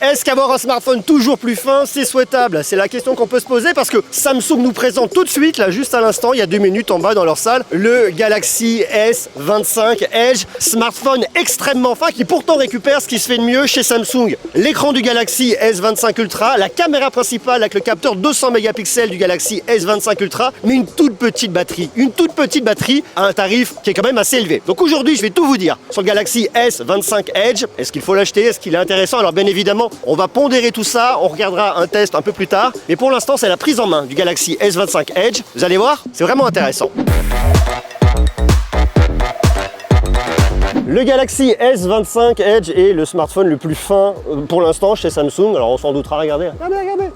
Est-ce qu'avoir un smartphone toujours plus fin, c'est souhaitable? C'est la question qu'on peut se poser parce que Samsung nous présente tout de suite, là juste à l'instant, il y a 2 minutes en bas dans leur salle, le Galaxy S25 Edge, smartphone extrêmement fin qui pourtant récupère ce qui se fait de mieux chez Samsung. L'écran du Galaxy S25 Ultra, la caméra principale avec le capteur 200 mégapixels du Galaxy S25 Ultra, mais une toute petite batterie à un tarif qui est quand même assez élevé. Donc aujourd'hui, je vais tout vous dire sur le Galaxy S25 Edge. Est-ce qu'il faut l'acheter? Est-ce qu'il est intéressant? Alors bien évidemment, on va pondérer tout ça, on regardera un test un peu plus tard. Mais pour l'instant, c'est la prise en main du Galaxy S25 Edge. Vous allez voir, c'est vraiment intéressant. Le Galaxy S25 Edge est le smartphone le plus fin pour l'instant chez Samsung. Alors on s'en doutera, regardez.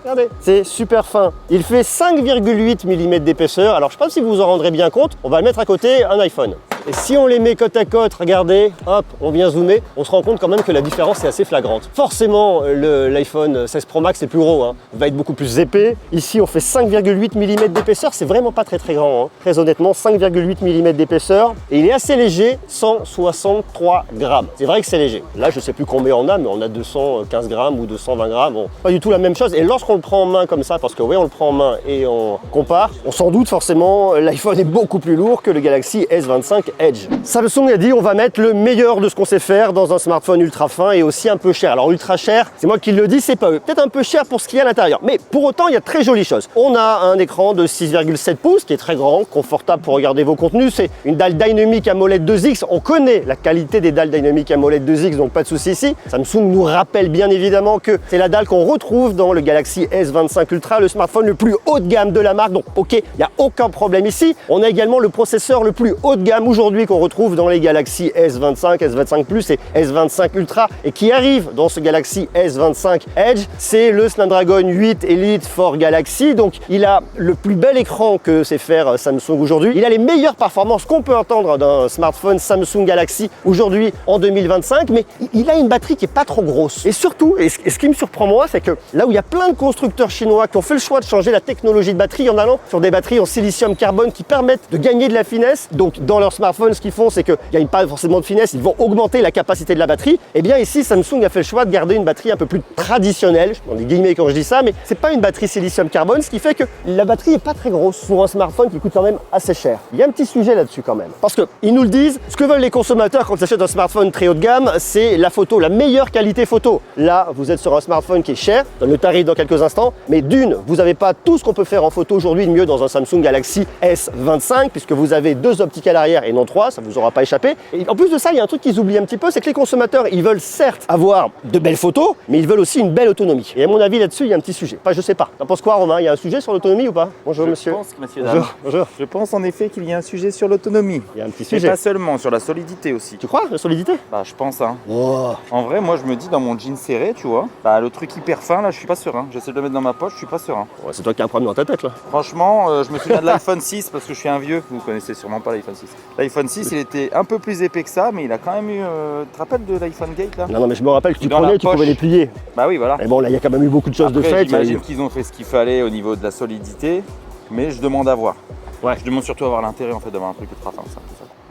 Regardez. C'est super fin. Il fait 5,8 mm d'épaisseur. Alors je ne sais pas si vous vous en rendrez bien compte. On va le mettre à côté un iPhone. Et si on les met côte à côte, regardez, hop, on vient zoomer, on se rend compte quand même que la différence est assez flagrante. Forcément, l'iPhone 16 Pro Max est plus gros, va être beaucoup plus épais. Ici, on fait 5,8 mm d'épaisseur, c'est vraiment pas très grand. Très honnêtement, 5,8 mm d'épaisseur. Et il est assez léger, 163 grammes. C'est vrai que c'est léger. Là, je sais plus combien on a, mais on a 215 grammes ou 220 grammes. Bon, pas du tout la même chose. Et lorsqu'on le prend en main comme ça, parce que oui, on le prend en main et on compare, on s'en doute forcément, l'iPhone est beaucoup plus lourd que le Galaxy S25 Edge. Samsung a dit on va mettre le meilleur de ce qu'on sait faire dans un smartphone ultra fin et aussi un peu cher. Alors ultra cher, c'est moi qui le dis, c'est pas eux. Peut-être un peu cher pour ce qu'il y a à l'intérieur. Mais pour autant, il y a de très jolies choses. On a un écran de 6,7 pouces qui est très grand, confortable pour regarder vos contenus. C'est une dalle Dynamic AMOLED 2X. On connaît la qualité des dalles Dynamic AMOLED 2X, donc pas de souci ici. Samsung nous rappelle bien évidemment que c'est la dalle qu'on retrouve dans le Galaxy S25 Ultra, le smartphone le plus haut de gamme de la marque. Donc ok, il n'y a aucun problème ici. On a également le processeur le plus haut de gamme aujourd'hui qu'on retrouve dans les Galaxy S25, S25 Plus et S25 Ultra et qui arrive dans ce Galaxy S25 Edge, c'est le Snapdragon 8 Elite for Galaxy. Donc il a le plus bel écran que sait faire Samsung aujourd'hui. Il a les meilleures performances qu'on peut entendre d'un smartphone Samsung Galaxy aujourd'hui en 2025, mais il a une batterie qui est pas trop grosse. Et surtout, et ce qui me surprend moi, c'est que là où il y a plein de constructeurs chinois qui ont fait le choix de changer la technologie de batterie en allant sur des batteries en silicium carbone qui permettent de gagner de la finesse, donc dans leur smartphone, ce qu'ils font, c'est qu'ils gagnent pas forcément de finesse, ils vont augmenter la capacité de la batterie. Et bien ici, Samsung a fait le choix de garder une batterie un peu plus traditionnelle, je prends des guillemets quand je dis ça, mais c'est pas une batterie silicium carbone, ce qui fait que la batterie est pas très grosse pour un smartphone qui coûte quand même assez cher. Il y a un petit sujet là-dessus quand même, parce qu'ils nous le disent, ce que veulent les consommateurs quand ils achètent un smartphone très haut de gamme, c'est la photo, la meilleure qualité photo. Là, vous êtes sur un smartphone qui est cher, dans le tarif dans quelques instants, mais d'une, vous n'avez pas tout ce qu'on peut faire en photo aujourd'hui de mieux dans un Samsung Galaxy S25, puisque vous avez 2 optiques à l'arrière et non 3, ça vous aura pas échappé. Et en plus de ça, il y a un truc qu'ils oublient un petit peu, c'est que les consommateurs, ils veulent certes avoir de belles photos, mais ils veulent aussi une belle autonomie. Et à mon avis, là-dessus, il y a un petit sujet. Enfin, je sais pas. T'en penses quoi, Romain? Il y a un sujet sur l'autonomie ou pas? Bonjour, monsieur. Je pense, monsieur, dame. Bonjour. Je pense en effet qu'il y a un sujet sur l'autonomie. Il y a un petit Mais sujet. pas seulement, sur la solidité aussi. Tu crois, la solidité? Bah, je pense, hein. Oh. En vrai, moi, je me dis dans mon jean serré, tu vois, bah, le truc hyper fin, là, je suis pas serein. J'essaie de le mettre dans ma poche, je suis pas serein. Ouais, c'est toi qui as un problème dans ta tête, là. Franchement, je me souviens de l'iPhone 6 parce que je suis un vieux. Vous connaissez sûrement pas l'iPhone 6. L'iPhone 6, il était un peu plus épais que ça, mais il a quand même eu. Tu te rappelles de l'iPhone Gate là? Non, mais je me rappelle que tu Dans prenais, la tu pouvais poche. les plier. Bah oui, voilà. Mais bon, là, il y a quand même eu beaucoup de choses de Après, fait. j'imagine qu'ils ont fait ce qu'il fallait au niveau de la solidité, mais je demande à voir. Ouais. Je demande surtout à avoir l'intérêt en fait d'avoir un truc ultra fin. Ça.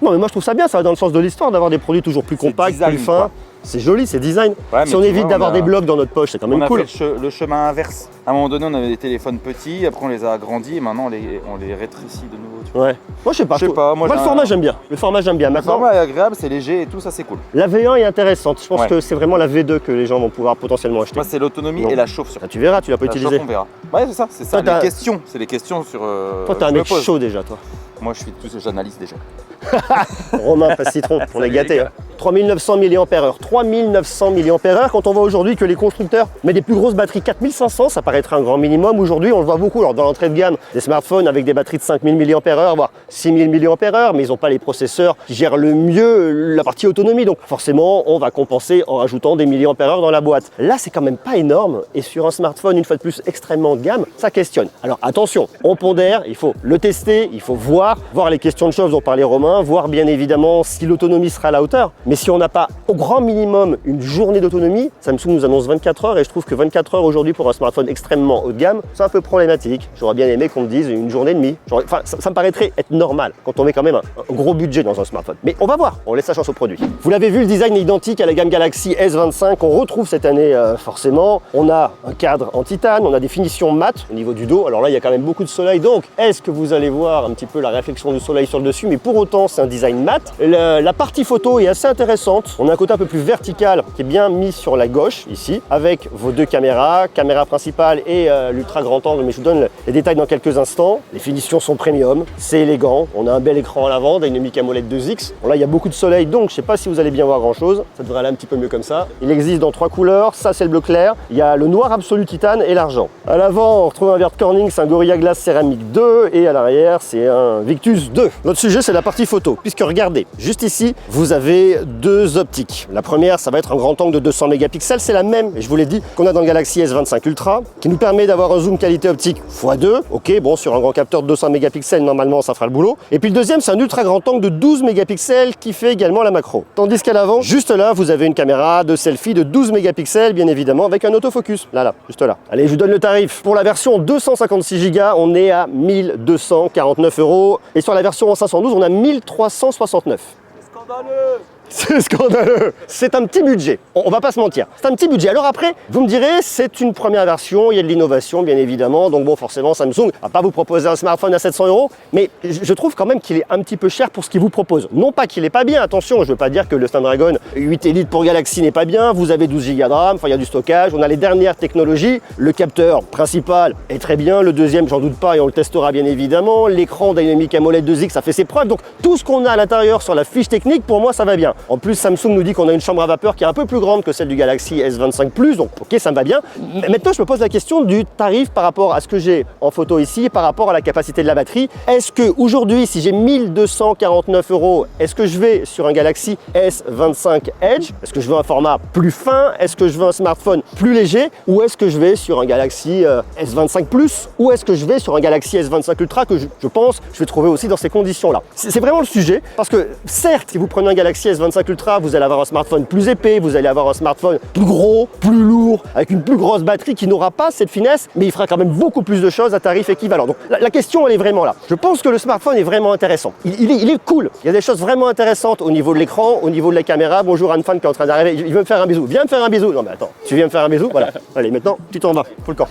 Non, mais moi, je trouve ça bien, ça va dans le sens de l'histoire, d'avoir des produits toujours plus C'est compacts, design, plus fins. quoi. C'est joli, c'est design. Ouais, si mais on tu évite vois, d'avoir on a- des blocs dans notre poche, c'est quand même On a cool. fait le chemin inverse. À un moment donné, on avait des téléphones petits, après on les a agrandis et maintenant on les rétrécit de nouveau. Tu vois. Ouais. Moi, je sais pas. Je sais pas, moi, le j'ai format, un- j'aime bien. Le format, j'aime bien. Le Maintenant, format est agréable, c'est léger et tout, ça c'est cool. la V1 est intéressante. Je pense Ouais. que c'est vraiment la V2 que les gens vont pouvoir potentiellement acheter. Moi, c'est l'autonomie Non. et la chauffe sur. Ah, tu verras, tu l'as pas La utilisé. chauffe, on verra. Ouais, c'est ça, Toi, t'as- les questions. C'est les questions sur. Toi, t'es un je me mec pose. chaud déjà, toi. Moi, je suis tout ce j'analyse déjà. Romain, pas citron, on est Salut, gâtés. les Hein. gars. 3900 mAh. 3900 mAh. Quand on voit aujourd'hui que les constructeurs mettent des plus grosses batteries, 4500, ça paraîtrait un grand minimum. Aujourd'hui, on le voit beaucoup. Alors, dans l'entrée de gamme, des smartphones avec des batteries de 5000 mAh, voire 6000 mAh, mais ils n'ont pas les processeurs qui gèrent le mieux la partie autonomie. Donc, forcément, on va compenser en rajoutant des mAh dans la boîte. Là, c'est quand même pas énorme. Et sur un smartphone, une fois de plus, extrêmement haut de gamme, ça questionne. Alors, attention, on pondère, il faut le tester, il faut voir les questions de chauffe dont parlait Romain. hein, voir bien évidemment si l'autonomie sera à la hauteur. Mais si on n'a pas au grand minimum une journée d'autonomie, Samsung nous annonce 24 heures et je trouve que 24 heures aujourd'hui pour un smartphone extrêmement haut de gamme, c'est un peu problématique. J'aurais bien aimé qu'on me dise une journée et demie. Enfin, ça me paraîtrait être normal quand on met quand même un gros budget dans un smartphone. Mais on va voir, on laisse la chance au produit. Vous l'avez vu, le design est identique à la gamme Galaxy S25 qu'on retrouve cette année forcément. On a un cadre en titane, on a des finitions mat au niveau du dos. Alors là, il y a quand même beaucoup de soleil, donc est-ce que vous allez voir un petit peu la réflexion du soleil sur le dessus? Mais pour autant, c'est un design mat. La partie photo est assez intéressante. On a un côté un peu plus vertical qui est bien mis sur la gauche, ici, avec vos deux caméra principale et l'ultra grand angle, mais je vous donne les détails dans quelques instants. Les finitions sont premium, c'est élégant. On a un bel écran à l'avant, Dynamic AMOLED 2X. Bon, là, il y a beaucoup de soleil, donc je ne sais pas si vous allez bien voir grand-chose. Ça devrait aller un petit peu mieux comme ça. Il existe dans 3 couleurs. Ça, c'est le bleu clair. Il y a le noir absolu titane et l'argent. À l'avant, on retrouve un verre de Corning, c'est un Gorilla Glass céramique 2, et à l'arrière, c'est un Victus 2. Notre sujet, c'est la partie photo, puisque regardez, juste ici, vous avez deux optiques. La première, ça va être un grand angle de 200 mégapixels, c'est la même, et je vous l'ai dit, qu'on a dans le Galaxy S25 Ultra, qui nous permet d'avoir un zoom qualité optique x2. Ok, bon, sur un grand capteur de 200 mégapixels, normalement, ça fera le boulot. Et puis le deuxième, c'est un ultra grand angle de 12 mégapixels qui fait également la macro. Tandis qu'à l'avant, juste là, vous avez une caméra de selfie de 12 mégapixels, bien évidemment, avec un autofocus. Là, juste là. Allez, je vous donne le tarif. Pour la version 256 Go, on est à 1249 €. Et sur la version 512, on a 1369. Scandaleux! C'est scandaleux. C'est un petit budget, on va pas se mentir. C'est un petit budget. Alors après, vous me direz, c'est une première version, il y a de l'innovation bien évidemment. Donc bon, forcément, Samsung va pas vous proposer un smartphone à 700 €. Mais je trouve quand même qu'il est un petit peu cher pour ce qu'il vous propose. Non pas qu'il est pas bien, attention, je veux pas dire que le Snapdragon 8 Elite pour Galaxy n'est pas bien. Vous avez 12 Go de RAM, enfin il y a du stockage, on a les dernières technologies. Le capteur principal est très bien, le deuxième, j'en doute pas et on le testera bien évidemment. L'écran Dynamic AMOLED 2X, ça fait ses preuves. Donc tout ce qu'on a à l'intérieur sur la fiche technique, pour moi, ça va bien. En plus, Samsung nous dit qu'on a une chambre à vapeur qui est un peu plus grande que celle du Galaxy S25 Plus, donc ok, ça me va bien. Mais maintenant, je me pose la question du tarif par rapport à ce que j'ai en photo ici, par rapport à la capacité de la batterie. Est-ce que aujourd'hui, si j'ai 1249 €, est-ce que je vais sur un Galaxy S25 Edge? Est-ce que je veux un format plus fin? Est-ce que je veux un smartphone plus léger? Ou est-ce que je vais sur un Galaxy S25 Plus? Ou est-ce que je vais sur un Galaxy S25 Ultra que je pense je vais trouver aussi dans ces conditions-là? C'est vraiment le sujet, parce que certes, si vous prenez un Galaxy S25 Ultra, vous allez avoir un smartphone plus épais, vous allez avoir un smartphone plus gros, plus lourd, avec une plus grosse batterie qui n'aura pas cette finesse, mais il fera quand même beaucoup plus de choses à tarif équivalent. Donc la question, elle est vraiment là. Je pense que le smartphone est vraiment intéressant. Il est cool. Il y a des choses vraiment intéressantes au niveau de l'écran, au niveau de la caméra. Bonjour Anne-Fan qui est en train d'arriver. Il veut me faire un bisou. Viens me faire un bisou. Non mais attends, tu viens me faire un bisou? Voilà. Allez, maintenant, tu t'en vas. Faut le camp.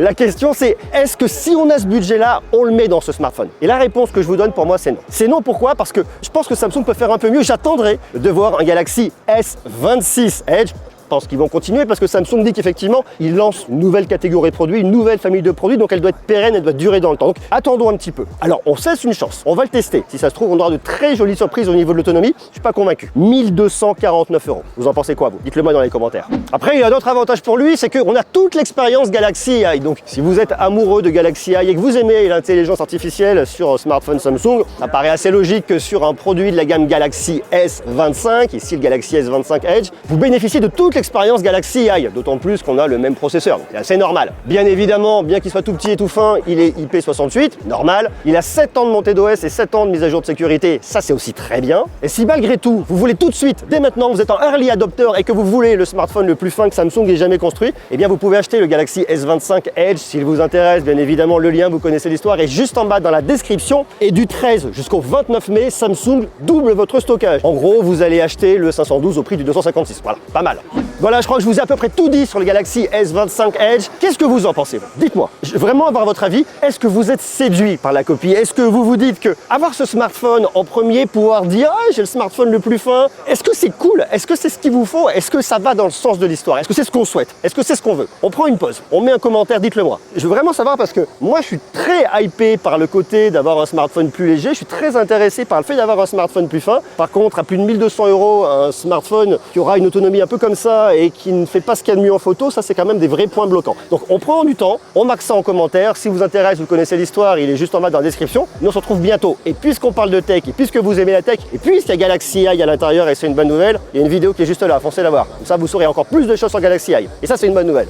La question, c'est est-ce que si on a ce budget-là, on le met dans ce smartphone? Et la réponse que je vous donne, pour moi, c'est non. C'est non, pourquoi? Parce que je pense que Samsung peut faire un peu mieux. J'attendrai de voir un Galaxy S26 Edge. Je pense qu'ils vont continuer parce que Samsung dit qu'effectivement, ils lancent une nouvelle catégorie de produits, une nouvelle famille de produits, donc elle doit être pérenne, elle doit durer dans le temps. Donc attendons un petit peu. Alors, on cesse une chance, on va le tester. Si ça se trouve, on aura de très jolies surprises au niveau de l'autonomie. Je suis pas convaincu. 1249 €. Vous en pensez quoi, vous? Dites-le moi dans les commentaires. Après, il y a d'autres avantages pour lui, c'est qu'on a toute l'expérience Galaxy AI. Donc, si vous êtes amoureux de Galaxy AI et que vous aimez l'intelligence artificielle sur un smartphone Samsung, ça paraît assez logique que sur un produit de la gamme Galaxy S25, ici le Galaxy S25 Edge, vous bénéficiez de toute l'expérience Galaxy AI, d'autant plus qu'on a le même processeur, donc c'est assez normal. Bien évidemment, bien qu'il soit tout petit et tout fin, il est IP68, normal. Il a 7 ans de montée d'OS et 7 ans de mise à jour de sécurité, ça c'est aussi très bien. Et si malgré tout, vous voulez tout de suite, dès maintenant, vous êtes en early adopter et que vous voulez le smartphone le plus fin que Samsung ait jamais construit, eh bien vous pouvez acheter le Galaxy S25 Edge s'il vous intéresse. Bien évidemment, le lien, vous connaissez l'histoire, est juste en bas dans la description. Et du 13 jusqu'au 29 mai, Samsung double votre stockage. En gros, vous allez acheter le 512 au prix du 256. Voilà, pas mal. Voilà, je crois que je vous ai à peu près tout dit sur le Galaxy S25 Edge. Qu'est-ce que vous en pensez? Dites-moi, je veux vraiment avoir votre avis. Est-ce que vous êtes séduit par la copie? Est-ce que vous vous dites que avoir ce smartphone en premier, pouvoir dire « Ah, j'ai le smartphone le plus fin », est-ce que c'est cool? Est-ce que c'est ce qu'il vous faut? Est-ce que ça va dans le sens de l'histoire? Est-ce que c'est ce qu'on souhaite? Est-ce que c'est ce qu'on veut? On prend une pause, on met un commentaire, dites-le moi. Je veux vraiment savoir parce que moi, je suis très hypé par le côté d'avoir un smartphone plus léger. Je suis très intéressé par le fait d'avoir un smartphone plus fin. Par contre, à plus de 1200 €, un smartphone qui aura une autonomie un peu comme ça et qui ne fait pas ce qu'il y a de mieux en photo, ça c'est quand même des vrais points bloquants. Donc on prend du temps, on marque ça en commentaire. Si vous intéresse, vous connaissez l'histoire, il est juste en bas dans la description. Nous on se retrouve bientôt. Et puisqu'on parle de tech, et puisque vous aimez la tech, et puisqu'il y a Galaxy AI à l'intérieur et c'est une bonne nouvelle, il y a une vidéo qui est juste là, foncez la voir. Comme ça vous saurez encore plus de choses sur Galaxy AI. Et ça c'est une bonne nouvelle.